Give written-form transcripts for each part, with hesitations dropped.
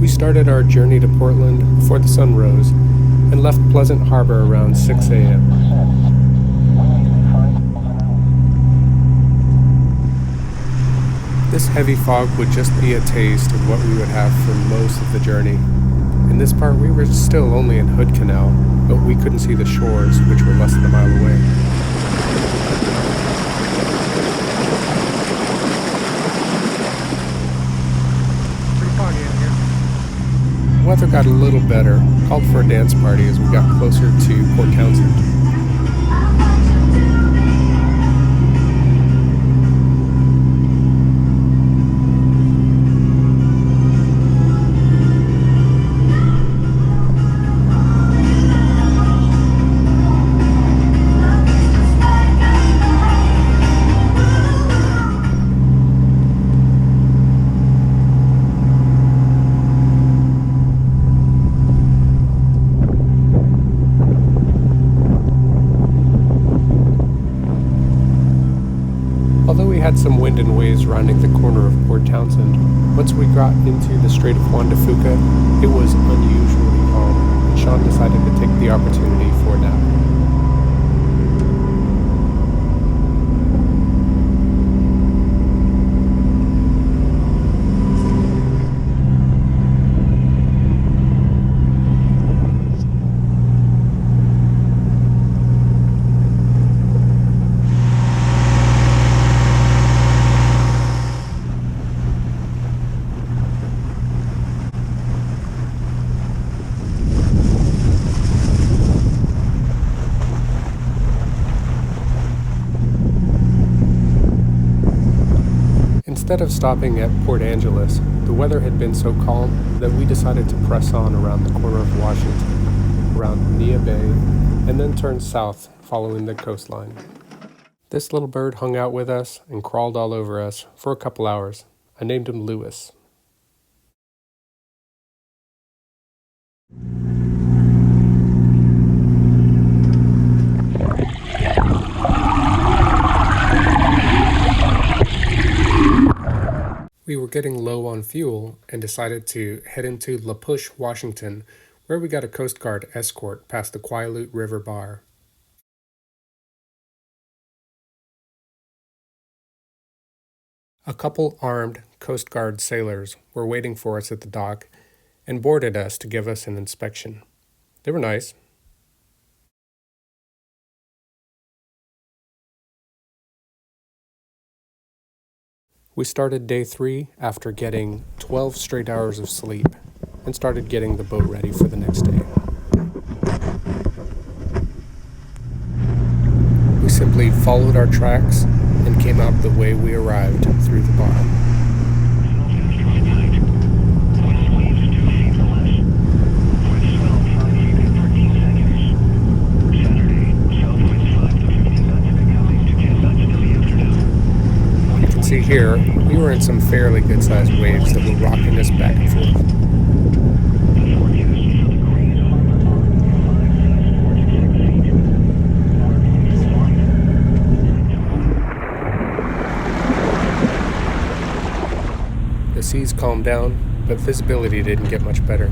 We started our journey to Portland before the sun rose and left Pleasant Harbor around 6 a.m. This heavy fog would just be a taste of what we would have for most of the journey. In this part, we were still only in Hood Canal, but we couldn't see the shores, which were less than a mile away. Pretty foggy in here. Weather got a little better, called for a dance party as we got closer to Port Townsend. Although we had some wind and waves rounding the corner of Port Townsend, once we got into the Strait of Juan Fuca, it was unusually calm, and Sean decided to take the opportunity for a nap. Instead of stopping at Port Angeles, the weather had been so calm that we decided to press on around the corner of Washington, around Nia Bay, and then turn south following the coastline. This little bird hung out with us and crawled all over us for a couple hours. I named him Lewis. We were getting low on fuel and decided to head into La Push, Washington, where we got a Coast Guard escort past the Quileute River Bar. A couple armed Coast Guard sailors were waiting for us at the dock and boarded us to give us an inspection. They were nice. We started day 3 after getting 12 straight hours of sleep and started getting the boat ready for the next day. We simply followed our tracks and came out the way we arrived through the bar. See here, we were in some fairly good-sized waves that were rocking us back and forth. The seas calmed down, but visibility didn't get much better.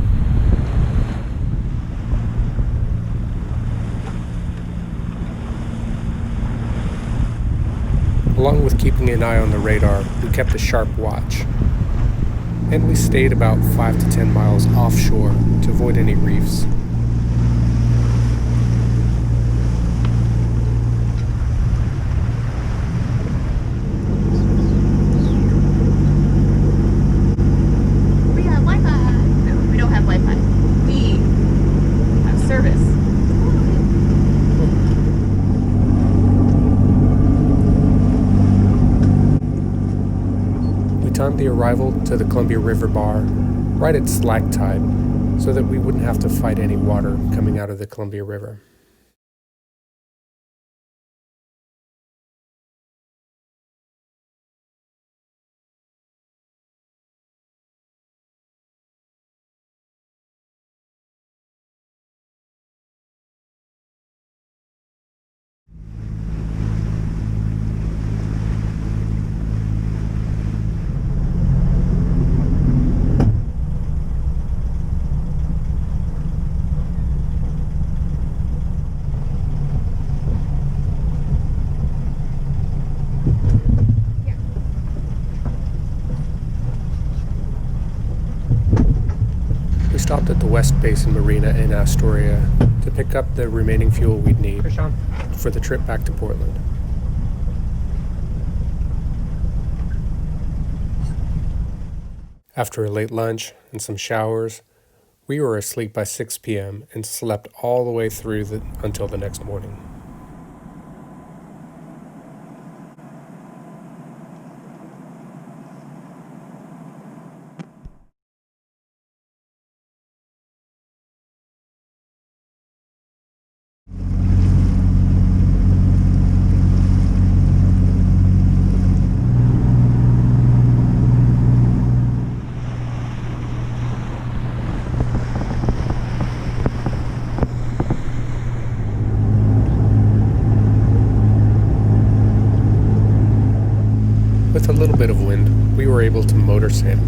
Along with keeping an eye on the radar, we kept a sharp watch. And we stayed about 5 to 10 miles offshore to avoid any reefs. We have Wi-Fi. No, we don't have Wi-Fi. We have service. Timed the arrival to the Columbia River Bar right at slack tide so that we wouldn't have to fight any water coming out of the Columbia River. West Basin Marina in Astoria to pick up the remaining fuel we'd need Fish on. for the trip back to Portland. After a late lunch and some showers, we were asleep by 6 p.m. and slept all the way through until the next morning. With a little bit of wind, we were able to motor sail.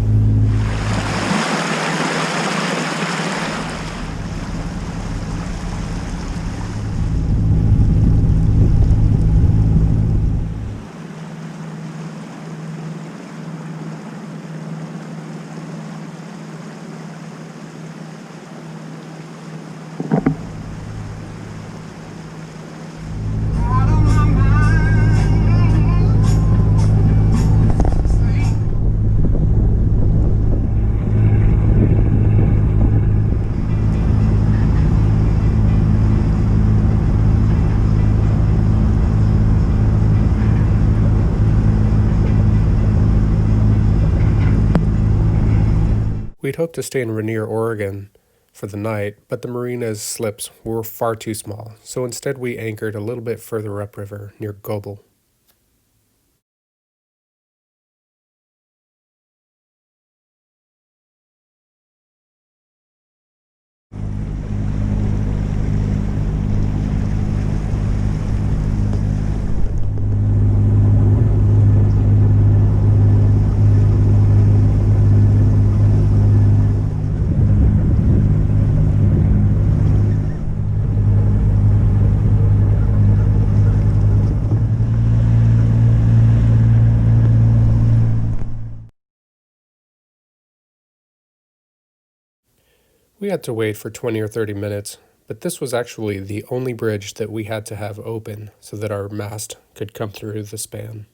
We'd hoped to stay in Rainier, Oregon for the night, but the marina's slips were far too small, so instead we anchored a little bit further upriver near Gobel. We had to wait for 20 or 30 minutes, but this was actually the only bridge that we had to have open so that our mast could come through the span.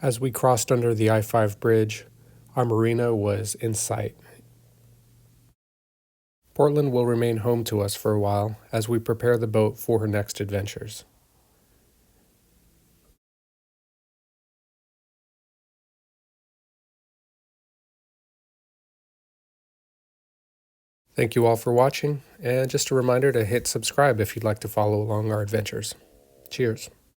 As we crossed under the I-5 bridge, our marina was in sight. Portland will remain home to us for a while as we prepare the boat for her next adventures. Thank you all for watching, and just a reminder to hit subscribe if you'd like to follow along our adventures. Cheers.